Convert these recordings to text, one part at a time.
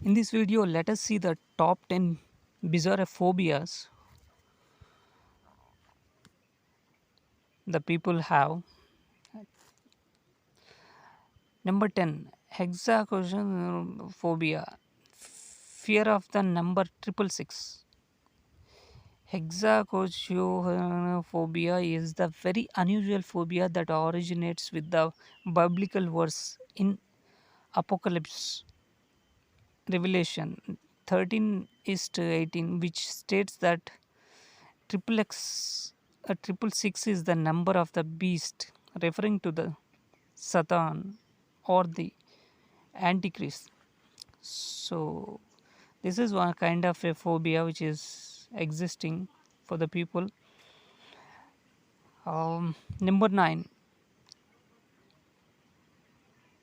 In this video, let us see the top 10 bizarre phobias the people have. Number 10, hexacosiophobia, fear of the number 666. Hexacosiophobia is the very unusual phobia that originates with the biblical verse in Apocalypse Revelation 13 is to 18, which states that triple x triple six is the number of the beast, referring to the Satan or the Antichrist. So this is one kind of a phobia which is existing for the people. Number 9,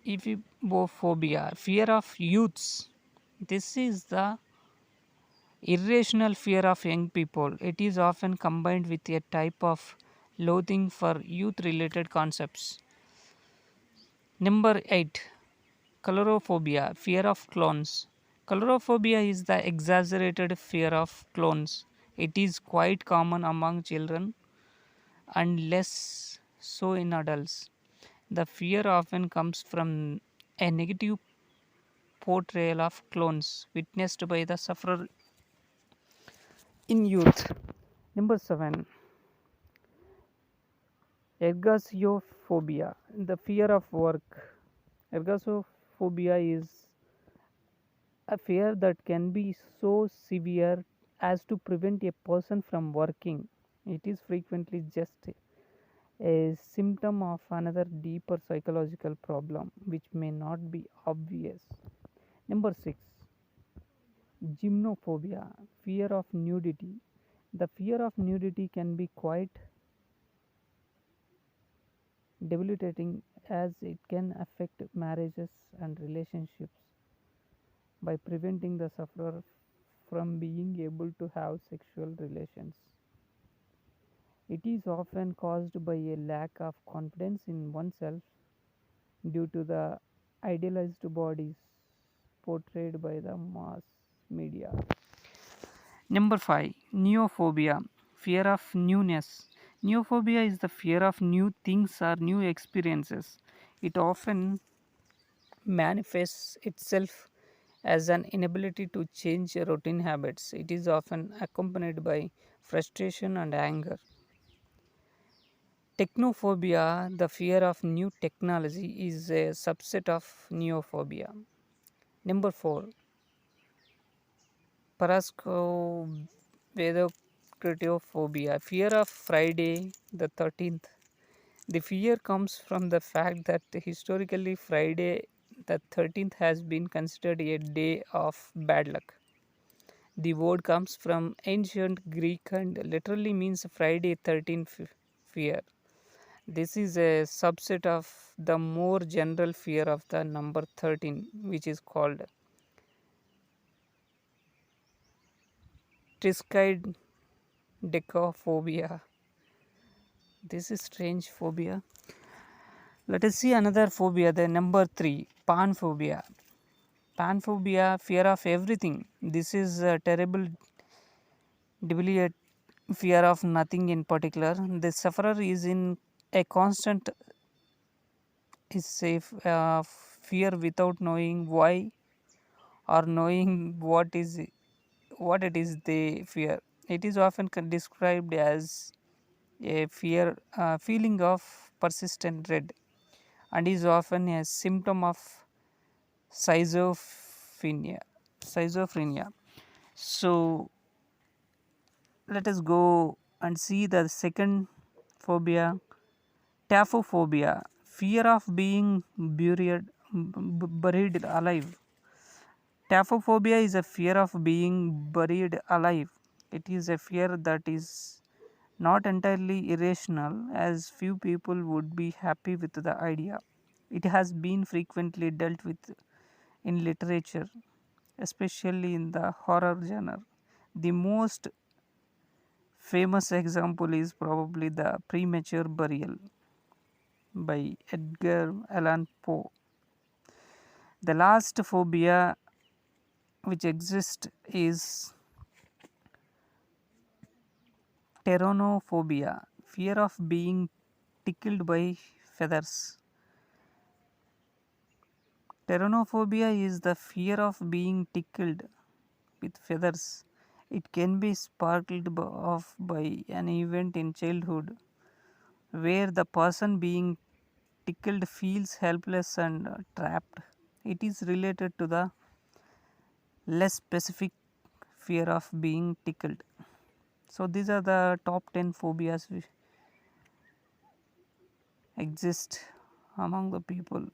Ephibophobia, fear of youths. This is the irrational fear of young people. It is often combined with a type of loathing for youth related concepts. Number 8, colorophobia, fear of clones. Colorophobia is the exaggerated fear of clones. It is quite common among children and less so in adults. The fear often comes from a negative portrayal of clones witnessed by the sufferer in youth. Number 7, ergosiophobia, the fear of work. Ergosiophobia is a fear that can be so severe as to prevent a person from working. It is frequently just a symptom of another deeper psychological problem which may not be obvious. Number 6, gymnophobia, fear of nudity. The fear of nudity can be quite debilitating as it can affect marriages and relationships by preventing the sufferer from being able to have sexual relations. It is often caused by a lack of confidence in oneself due to the idealized bodies portrayed by the mass media. Number 5, neophobia, fear of newness. Neophobia is the fear of new things or new experiences. It often manifests itself as an inability to change routine habits. It is often accompanied by frustration and anger. Technophobia, the fear of new technology, is a subset of neophobia. Number 4, parascopiophobia, fear of Friday the 13th. The fear comes from the fact that historically Friday the 13th has been considered a day of bad luck. The word comes from ancient Greek and literally means Friday 13th fear. This is a subset of the more general fear of the number 13, which is called triskaidekaphobia. This is strange phobia. Let us see another phobia, the number 3, panphobia. Panphobia, fear of everything. This is a terrible, debilitate fear of nothing in particular. The sufferer is in a constant is safe fear without knowing why or knowing what it is they fear. It is often described as a feeling of persistent dread and is often a symptom of schizophrenia. Schizophrenia. So let us go and see the second phobia, taphophobia, fear of being buried alive. Taphophobia is a fear of being buried alive. It is a fear that is not entirely irrational, as few people would be happy with the idea. It has been frequently dealt with in literature, especially in the horror genre. The most famous example is probably the premature burial by Edgar Allan Poe. The last phobia which exist is Pteronophobia, fear of being tickled by feathers. Pteronophobia is the fear of being tickled with feathers. It can be sparkled off by an event in childhood where the person being tickled feels helpless and trapped. It is related to the less specific fear of being tickled. So, these are the top 10 phobias which exist among the people.